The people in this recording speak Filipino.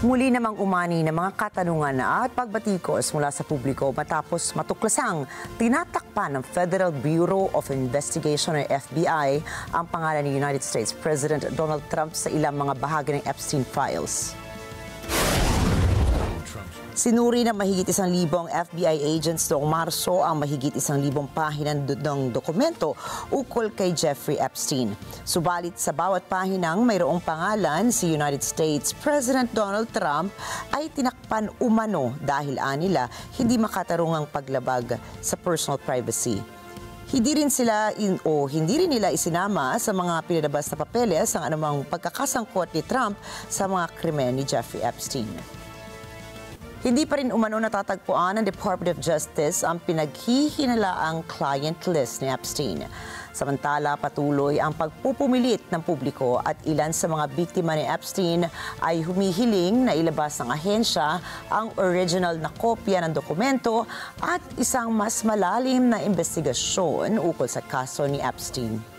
Muli namang umani ng mga katanungan at pagbatikos mula sa publiko matapos matuklasang tinatakpan ng Federal Bureau of Investigation o FBI ang pangalan ni United States President Donald Trump sa ilang mga bahagi ng Epstein Files. Sinuri ng mahigit 1,000 FBI agents noong Marso ang mahigit 1,000 pahina ng dokumento ukol kay Jeffrey Epstein. Subalit sa bawat pahinang mayroong pangalan, si United States President Donald Trump ay tinakpan umano dahil anila hindi makatarungang paglabag sa personal privacy. Hindi rin nila isinama sa mga pinalabas na papeles ang anumang pagkakasangkot ni Trump sa mga krimen ni Jeffrey Epstein. Hindi pa rin umano natatagpuan ng Department of Justice ang pinaghihinalaang client list ni Epstein. Samantala, patuloy ang pagpupumilit ng publiko at ilan sa mga biktima ni Epstein ay humihiling na ilabas ng ahensya ang original na kopya ng dokumento at isang mas malalim na investigasyon ukol sa kaso ni Epstein.